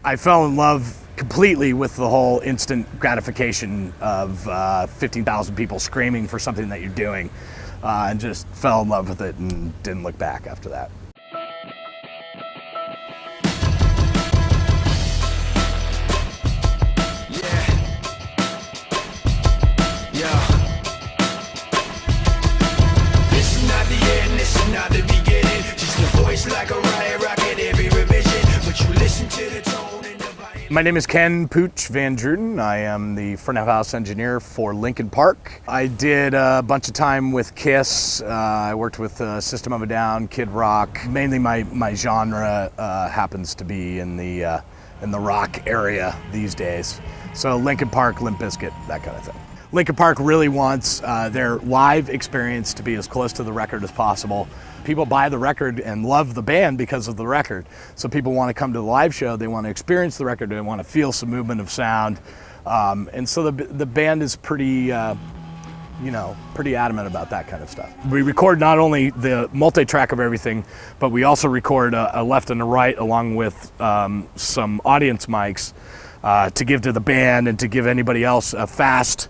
I fell in love completely with the whole instant gratification of 15,000 people screaming for something that you're doing, and just fell in love with it and didn't look back after that. My name is Ken Pooch Van Druten. I am the front of house engineer for Linkin Park. I did a bunch of time with Kiss. I worked with System of a Down, Kid Rock. Mainly my genre happens to be in the rock area these days. So Linkin Park, Limp Bizkit, that kind of thing. Linkin Park really wants their live experience to be as close to the record as possible. People buy the record and love the band because of the record. So people want to come to the live show, they want to experience the record, they want to feel some movement of sound. And so the band is pretty adamant about that kind of stuff. We record not only the multi-track of everything, but we also record a left and a right along with some audience mics to give to the band and to give anybody else a fast,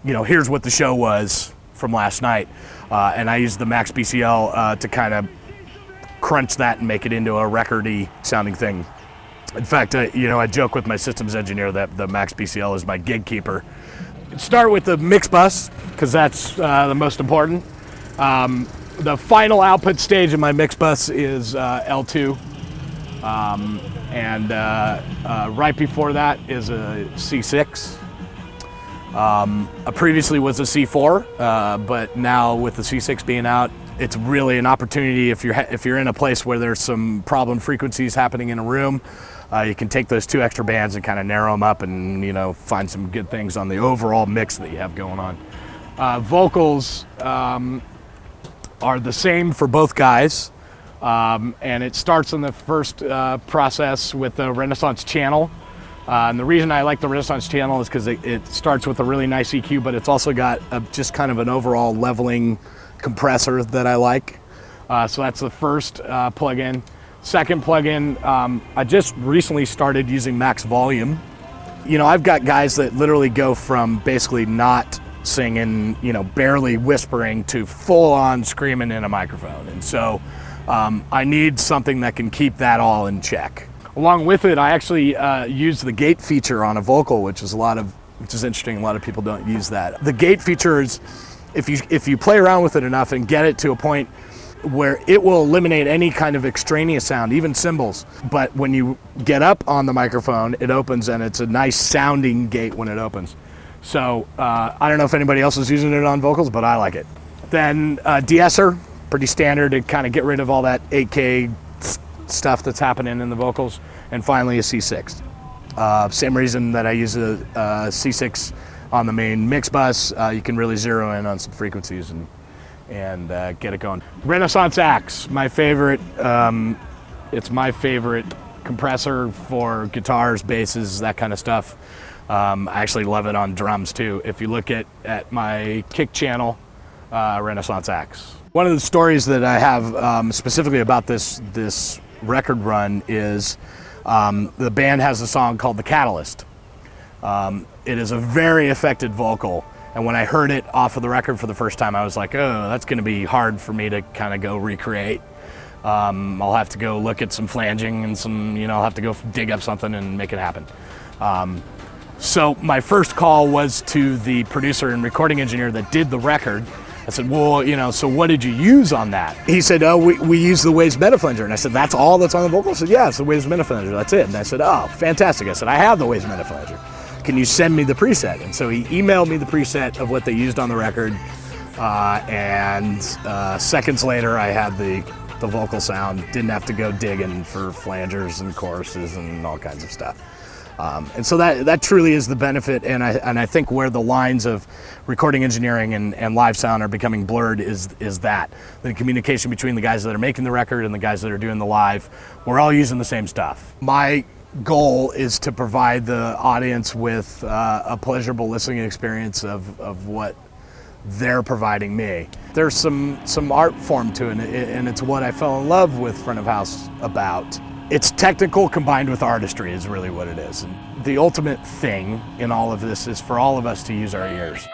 here's what the show was from last night. And I use the Max BCL to kind of crunch that and make it into a record-y sounding thing. In fact, I joke with my systems engineer that the Max BCL is my gig keeper. Start with the mix bus, because that's the most important. The final output stage of my mix bus is L2. Right before that is a C6. Previously was a C4, but now with the C6 being out, it's really an opportunity if you're in a place where there's some problem frequencies happening in a room, you can take those two extra bands and kind of narrow them up and find some good things on the overall mix that you have going on. Vocals are the same for both guys, and it starts in the first process with the Renaissance channel. And the reason I like the Renaissance channel is because it starts with a really nice EQ, but it's also got just kind of an overall leveling compressor that I like. So that's the first plugin. Second plugin, I just recently started using max volume. I've got guys that literally go from basically not singing, barely whispering to full on screaming in a microphone. And so I need something that can keep that all in check. Along with it, I actually use the gate feature on a vocal, which is interesting. A lot of people don't use that. The gate feature is, if you play around with it enough and get it to a point where it will eliminate any kind of extraneous sound, even cymbals. But when you get up on the microphone, it opens, and it's a nice sounding gate when it opens. So I don't know if anybody else is using it on vocals, but I like it. Then de-esser, pretty standard to kind of get rid of all that 8K stuff that's happening in the vocals. And finally a C6. Same reason that I use a C6 on the main mix bus. You can really zero in on some frequencies and get it going. Renaissance Axe, my favorite. It's my favorite compressor for guitars, basses, that kind of stuff. I actually love it on drums too. If you look at my kick channel, Renaissance Axe. One of the stories that I have specifically about this record run is the band has a song called The Catalyst. It is a very affected vocal, and when I heard it off of the record for the first time, I was like, oh, that's going to be hard for me to kind of go recreate. I'll have to go look at some flanging and I'll have to go dig up something and make it happen. So my first call was to the producer and recording engineer that did the record. I said, well, so what did you use on that? He said, oh, we used the Waves Metaflanger. And I said, that's all that's on the vocal? He said, yeah, it's the Waves Metaflanger, that's it. And I said, oh, fantastic. I said, I have the Waves Metaflanger. Can you send me the preset? And so he emailed me the preset of what they used on the record. And seconds later, I had the vocal sound. Didn't have to go digging for flangers and choruses and all kinds of stuff. And so that truly is the benefit, and I think where the lines of recording engineering and live sound are becoming blurred is that the communication between the guys that are making the record and the guys that are doing the live. We're all using the same stuff. My goal is to provide the audience with a pleasurable listening experience of what they're providing me. There's some art form to it, and it's what I fell in love with front of house about. It's technical combined with artistry is really what it is. And the ultimate thing in all of this is for all of us to use our ears.